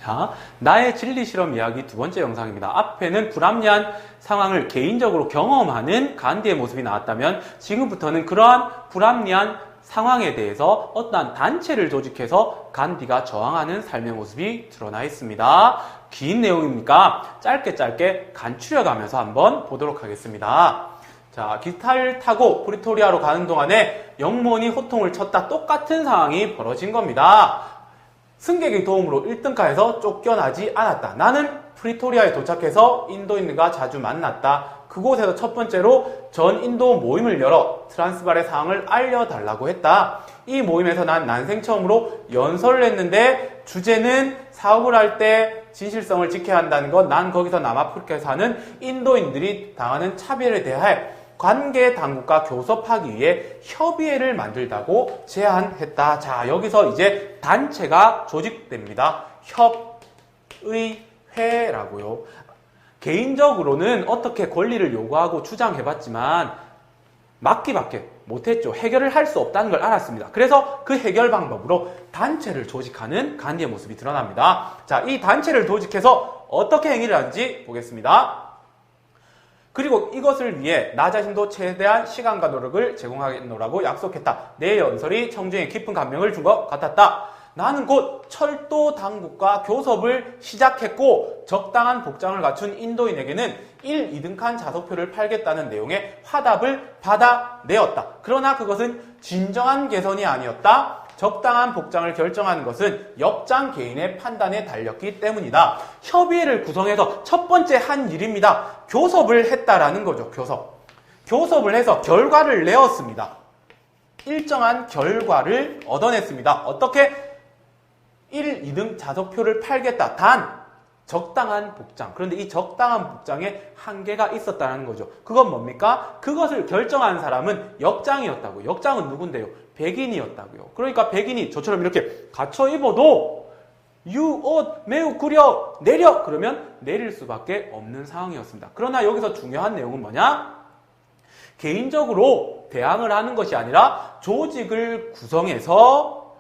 자, 나의 진리 실험 이야기 두 번째 영상입니다. 앞에는 불합리한 상황을 개인적으로 경험하는 간디의 모습이 나왔다면 지금부터는 그러한 불합리한 상황에 대해서 어떠한 단체를 조직해서 간디가 저항하는 삶의 모습이 드러나 있습니다. 긴 내용이니까 짧게 간추려가면서 한번 보도록 하겠습니다. 자, 기차를 타고 프리토리아로 가는 동안에 영몬이 호통을 쳤다. 똑같은 상황이 벌어진 겁니다. 승객의 도움으로 1등카에서 쫓겨나지 않았다. 나는 프리토리아에 도착해서 인도인들과 자주 만났다. 그곳에서 첫 번째로 전 인도 모임을 열어 트란스발의 상황을 알려달라고 했다. 이 모임에서 난 난생 처음으로 연설을 했는데 주제는 사업을 할 때 진실성을 지켜야 한다는 것. 난 거기서 남아프리카에 사는 인도인들이 당하는 차별에 대해 관계 당국과 교섭하기 위해 협의회를 만들다고 제안했다. 자, 여기서 이제 단체가 조직됩니다. 협의회라고요. 개인적으로는 어떻게 권리를 요구하고 주장해봤지만 막기밖에 못했죠. 해결을 할 수 없다는 걸 알았습니다. 그래서 그 해결 방법으로 단체를 조직하는 간디의 모습이 드러납니다. 자, 이 단체를 조직해서 어떻게 행위를 하는지 보겠습니다. 그리고 이것을 위해 나 자신도 최대한 시간과 노력을 제공하겠노라고 약속했다. 내 연설이 청중에 깊은 감명을 준 것 같았다. 나는 곧 철도 당국과 교섭을 시작했고 적당한 복장을 갖춘 인도인에게는 1, 2등칸 좌석표를 팔겠다는 내용의 화답을 받아내었다. 그러나 그것은 진정한 개선이 아니었다. 적당한 복장을 결정하는 것은 역장 개인의 판단에 달렸기 때문이다. 협의회를 구성해서 첫 번째 한 일입니다. 교섭을 했다라는 거죠. 교섭을 해서 결과를 내었습니다. 일정한 결과를 얻어냈습니다. 어떻게? 1, 2등 좌석표를 팔겠다. 단 적당한 복장. 그런데 이 적당한 복장에 한계가 있었다는 거죠. 그건 뭡니까? 그것을 결정한 사람은 역장이었다고요. 역장은 누군데요? 백인이었다고요. 그러니까 백인이 저처럼 이렇게 갖춰 입어도 옷 매우 구려 내려 그러면 내릴 수밖에 없는 상황이었습니다. 그러나 여기서 중요한 내용은 뭐냐? 개인적으로 대항을 하는 것이 아니라 조직을 구성해서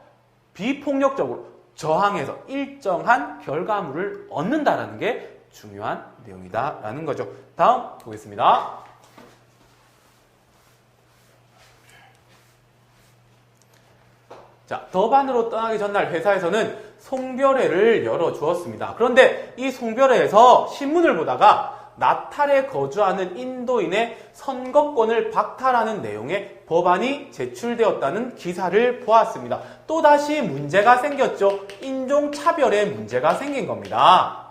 비폭력적으로 저항해서 일정한 결과물을 얻는다라는 게 중요한 내용이다라는 거죠. 다음 보겠습니다. 자, 더반으로 떠나기 전날 회사에서는 송별회를 열어주었습니다. 그런데 이 송별회에서 신문을 보다가 나탈에 거주하는 인도인의 선거권을 박탈하는 내용의 법안이 제출되었다는 기사를 보았습니다. 또다시 문제가 생겼죠. 인종차별의 문제가 생긴 겁니다.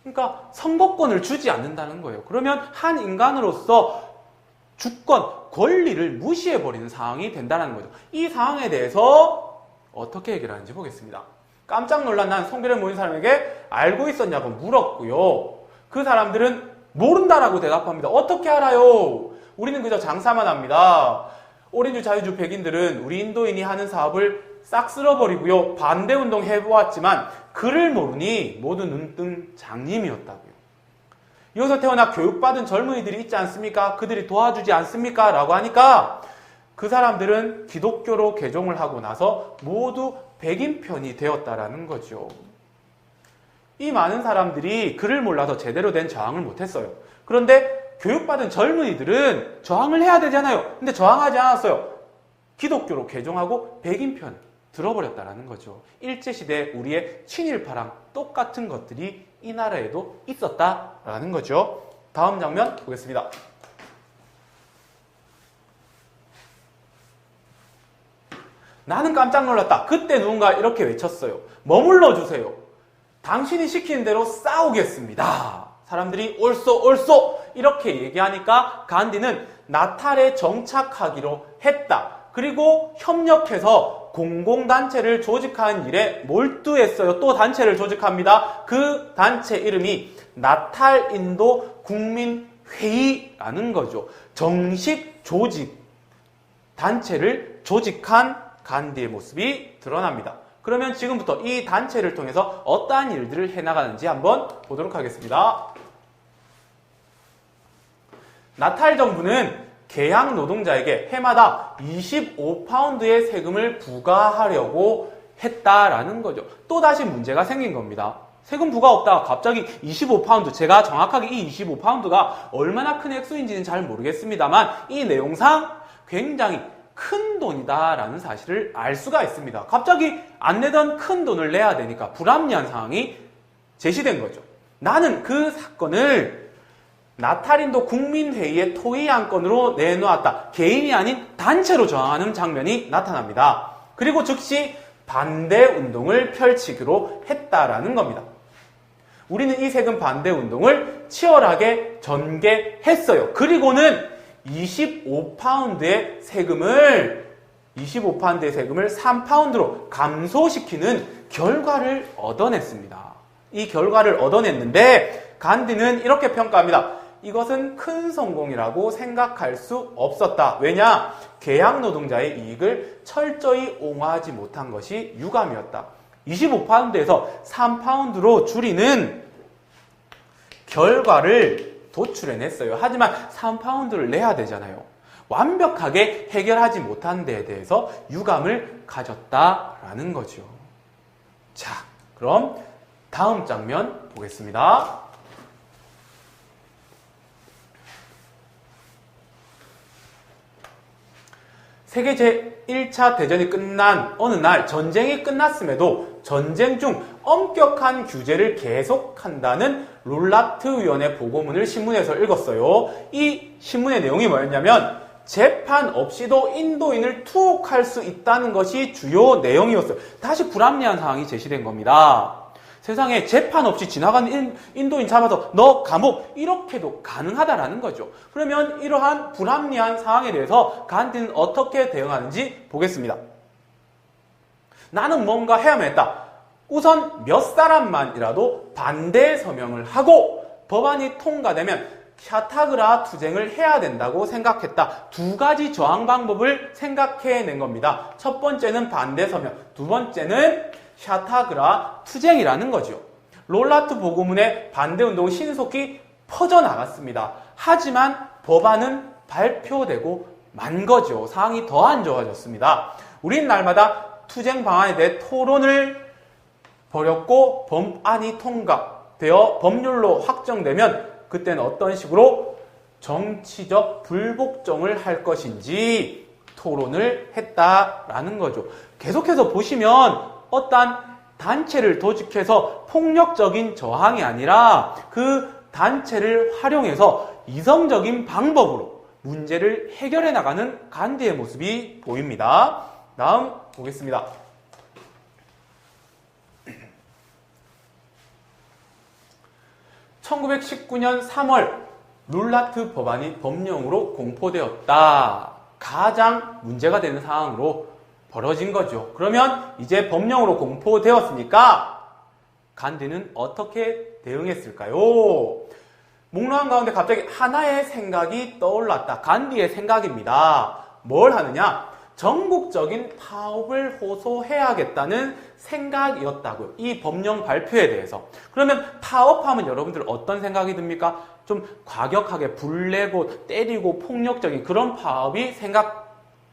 그러니까 선거권을 주지 않는다는 거예요. 그러면 한 인간으로서 주권, 권리를 무시해버리는 상황이 된다는 거죠. 이 상황에 대해서 어떻게 해결하는지 보겠습니다. 깜짝 놀란 난 송별회 모인 사람에게 알고 있었냐고 물었고요. 그 사람들은 모른다라고 대답합니다. 어떻게 알아요? 우리는 그저 장사만 합니다. 오렌지 자유주 백인들은 우리 인도인이 하는 사업을 싹 쓸어버리고요. 반대운동 해보았지만 그를 모르니 모두 눈뜬 장님이었다고요. 여기서 태어나 교육받은 젊은이들이 있지 않습니까? 그들이 도와주지 않습니까? 라고 하니까 그 사람들은 기독교로 개종을 하고 나서 모두 백인 편이 되었다라는 거죠. 이 많은 사람들이 그를 몰라서 제대로 된 저항을 못했어요. 그런데 교육받은 젊은이들은 저항을 해야 되잖아요. 근데 저항하지 않았어요. 기독교로 개종하고 백인 편 들어버렸다라는 거죠. 일제시대 우리의 친일파랑 똑같은 것들이 이 나라에도 있었다라는 거죠. 다음 장면 보겠습니다. 나는 깜짝 놀랐다. 그때 누군가 이렇게 외쳤어요. 머물러 주세요. 당신이 시키는 대로 싸우겠습니다. 사람들이 옳소 이렇게 얘기하니까 간디는 나탈에 정착하기로 했다. 그리고 협력해서 공공단체를 조직하는 일에 몰두했어요. 또 단체를 조직합니다. 그 단체 이름이 나탈 인도 국민회의라는 거죠. 정식 조직 단체를 조직한 간디의 모습이 드러납니다. 그러면 지금부터 이 단체를 통해서 어떠한 일들을 해나가는지 한번 보도록 하겠습니다. 나탈 정부는 계약 노동자에게 해마다 25파운드의 세금을 부과하려고 했다라는 거죠. 또다시 문제가 생긴 겁니다. 세금 부과 없다가 갑자기 25파운드, 제가 정확하게 이 25파운드가 얼마나 큰 액수인지는 잘 모르겠습니다만 이 내용상 굉장히 큰 돈이다라는 사실을 알 수가 있습니다. 갑자기 안 내던 큰 돈을 내야 되니까 불합리한 상황이 제시된 거죠. 나는 그 사건을 나탈인도 국민회의의 토의 안건으로 내놓았다. 개인이 아닌 단체로 저항하는 장면이 나타납니다. 그리고 즉시 반대 운동을 펼치기로 했다라는 겁니다. 우리는 이 세금 반대 운동을 치열하게 전개했어요. 그리고는 25파운드의 세금을 3파운드로 감소시키는 결과를 얻어냈습니다. 이 결과를 얻어냈는데 간디는 이렇게 평가합니다. 이것은 큰 성공이라고 생각할 수 없었다. 왜냐? 계약 노동자의 이익을 철저히 옹호하지 못한 것이 유감이었다. 25파운드에서 3파운드로 줄이는 결과를 도출해냈어요. 하지만 3파운드를 내야 되잖아요. 완벽하게 해결하지 못한 데에 대해서 유감을 가졌다라는 거죠. 자, 그럼 다음 장면 보겠습니다. 세계 제1차 대전이 끝난 어느 날 전쟁이 끝났음에도 전쟁 중 엄격한 규제를 계속한다는 롤라트 위원회 보고문을 신문에서 읽었어요. 이 신문의 내용이 뭐였냐면 재판 없이도 인도인을 투옥할 수 있다는 것이 주요 내용이었어요. 다시 불합리한 상황이 제시된 겁니다. 세상에 재판 없이 지나가는 인도인 잡아서 너 감옥 이렇게도 가능하다라는 거죠. 그러면 이러한 불합리한 상황에 대해서 간디는 어떻게 대응하는지 보겠습니다. 나는 뭔가 해야만 했다. 우선 몇 사람만이라도 반대 서명을 하고 법안이 통과되면 샤타그라 투쟁을 해야 된다고 생각했다. 두 가지 저항 방법을 생각해낸 겁니다. 첫 번째는 반대 서명, 두 번째는 샤타그라 투쟁이라는 거죠. 롤라트 보고문의 반대운동은 신속히 퍼져나갔습니다. 하지만 법안은 발표되고 만 거죠. 상황이 더 안 좋아졌습니다. 우린 날마다 투쟁 방안에 대해 토론을 벌였고 법안이 통과되어 법률로 확정되면 그때는 어떤 식으로 정치적 불복종을 할 것인지 토론을 했다라는 거죠. 계속해서 보시면 어떤 단체를 조직해서 폭력적인 저항이 아니라 그 단체를 활용해서 이성적인 방법으로 문제를 해결해 나가는 간디의 모습이 보입니다. 다음 보겠습니다. (1919년 3월) 룰라트 법안이 법령으로 공포되었다. 가장 문제가 되는 상황으로 벌어진 거죠. 그러면 이제 법령으로 공포되었으니까 간디는 어떻게 대응했을까요? 몽롱한 가운데 갑자기 하나의 생각이 떠올랐다. 간디의 생각입니다. 뭘 하느냐? 전국적인 파업을 호소해야겠다는 생각이었다고요. 이 법령 발표에 대해서. 그러면 파업하면 여러분들 어떤 생각이 듭니까? 좀 과격하게 불내고 때리고 폭력적인 그런 파업이 생각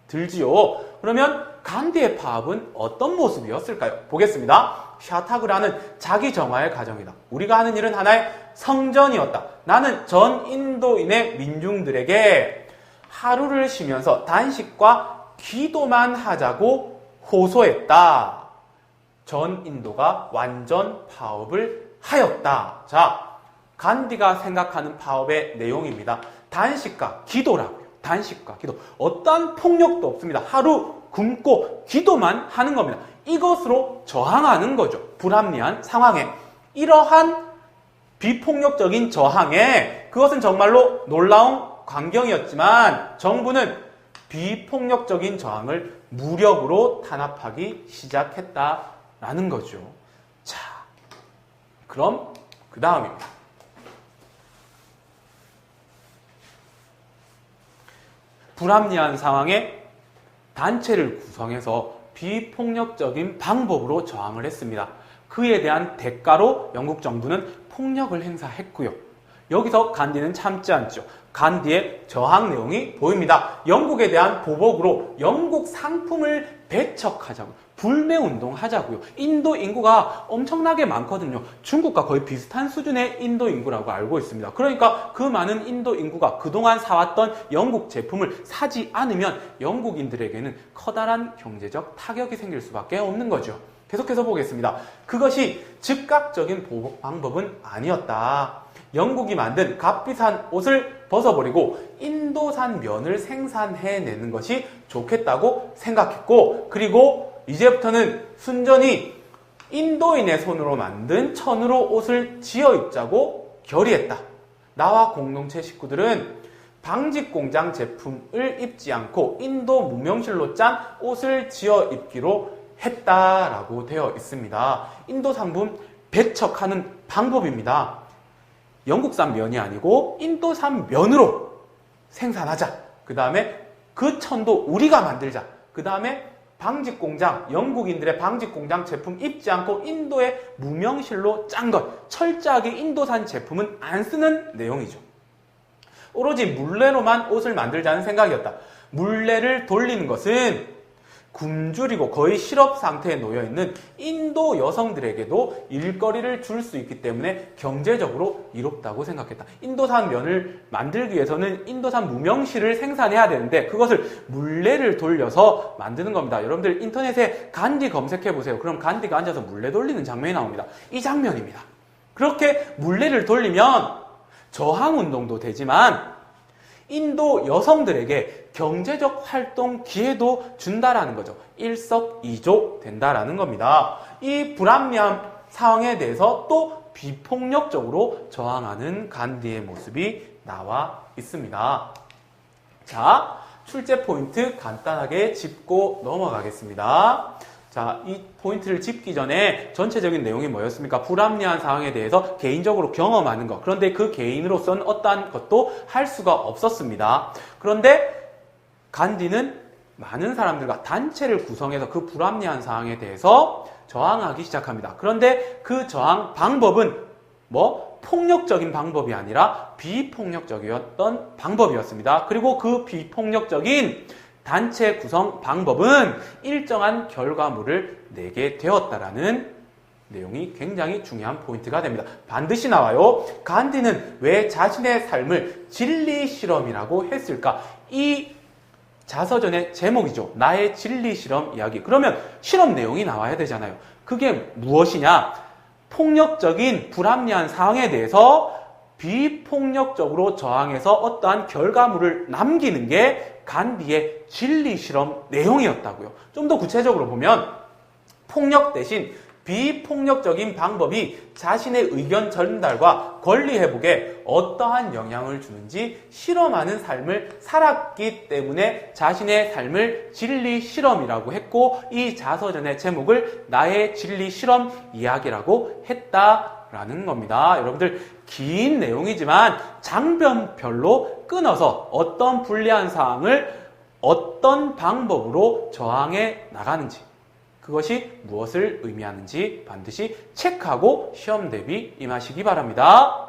들지요. 그러면 간디의 파업은 어떤 모습이었을까요? 보겠습니다. 샤타그라는 자기 정화의 과정이다. 우리가 하는 일은 하나의 성전이었다. 나는 전 인도인의 민중들에게 하루를 쉬면서 단식과 기도만 하자고 호소했다. 전 인도가 완전 파업을 하였다. 자, 간디가 생각하는 파업의 내용입니다. 단식과 기도라고요. 단식과 기도. 어떠한 폭력도 없습니다. 하루 굶고 기도만 하는 겁니다. 이것으로 저항하는 거죠. 불합리한 상황에. 이러한 비폭력적인 저항에 그것은 정말로 놀라운 광경이었지만 정부는 비폭력적인 저항을 무력으로 탄압하기 시작했다라는 거죠. 자, 그럼 그 다음입니다. 불합리한 상황에 단체를 구성해서 비폭력적인 방법으로 저항을 했습니다. 그에 대한 대가로 영국 정부는 폭력을 행사했고요. 여기서 간디는 참지 않죠. 간디의 저항 내용이 보입니다. 영국에 대한 보복으로 영국 상품을 배척하자고, 불매운동 하자고요. 인도 인구가 엄청나게 많거든요. 중국과 거의 비슷한 수준의 인도 인구라고 알고 있습니다. 그러니까 그 많은 인도 인구가 그동안 사왔던 영국 제품을 사지 않으면 영국인들에게는 커다란 경제적 타격이 생길 수밖에 없는 거죠. 계속해서 보겠습니다. 그것이 즉각적인 보복 방법은 아니었다. 영국이 만든 값비싼 옷을 벗어버리고 인도산 면을 생산해내는 것이 좋겠다고 생각했고, 그리고 이제부터는 순전히 인도인의 손으로 만든 천으로 옷을 지어 입자고 결의했다. 나와 공동체 식구들은 방직공장 제품을 입지 않고 인도 무명실로 짠 옷을 지어 입기로 했다라고 되어 있습니다. 인도 상품 배척하는 방법입니다. 영국산 면이 아니고 인도산 면으로 생산하자. 그 다음에 그 천도 우리가 만들자. 그 다음에 방직공장, 영국인들의 방직공장 제품 입지 않고 인도의 무명실로 짠 것. 철저하게 인도산 제품은 안 쓰는 내용이죠. 오로지 물레로만 옷을 만들자는 생각이었다. 물레를 돌리는 것은 굶주리고 거의 실업 상태에 놓여있는 인도 여성들에게도 일거리를 줄 수 있기 때문에 경제적으로 이롭다고 생각했다. 인도산 면을 만들기 위해서는 인도산 무명실을 생산해야 되는데 그것을 물레를 돌려서 만드는 겁니다. 여러분들 인터넷에 간디 검색해보세요. 그럼 간디가 앉아서 물레 돌리는 장면이 나옵니다. 이 장면입니다. 그렇게 물레를 돌리면 저항운동도 되지만 인도 여성들에게 경제적 활동 기회도 준다라는 거죠. 일석이조 된다라는 겁니다. 이 불합리한 상황에 대해서 또 비폭력적으로 저항하는 간디의 모습이 나와 있습니다. 자, 출제 포인트 간단하게 짚고 넘어가겠습니다. 자, 이 포인트를 짚기 전에 전체적인 내용이 뭐였습니까? 불합리한 상황에 대해서 개인적으로 경험하는 것. 그런데 그 개인으로서는 어떠한 것도 할 수가 없었습니다. 그런데 간디는 많은 사람들과 단체를 구성해서 그 불합리한 상황에 대해서 저항하기 시작합니다. 그런데 그 저항 방법은 폭력적인 방법이 아니라 비폭력적이었던 방법이었습니다. 그리고 그 비폭력적인 단체 구성 방법은 일정한 결과물을 내게 되었다라는 내용이 굉장히 중요한 포인트가 됩니다. 반드시 나와요. 간디는 왜 자신의 삶을 진리 실험이라고 했을까? 이 자서전의 제목이죠. 나의 진리 실험 이야기. 그러면 실험 내용이 나와야 되잖아요. 그게 무엇이냐? 폭력적인 불합리한 상황에 대해서 비폭력적으로 저항해서 어떠한 결과물을 남기는 게 간디의 진리 실험 내용이었다고요. 좀 더 구체적으로 보면 폭력 대신 비폭력적인 방법이 자신의 의견 전달과 권리 회복에 어떠한 영향을 주는지 실험하는 삶을 살았기 때문에 자신의 삶을 진리 실험이라고 했고, 이 자서전의 제목을 나의 진리 실험 이야기라고 했다라는 겁니다. 여러분들 긴 내용이지만 장면별로 끊어서 어떤 불리한 사항을 어떤 방법으로 저항해 나가는지, 그것이 무엇을 의미하는지 반드시 체크하고 시험 대비 임하시기 바랍니다.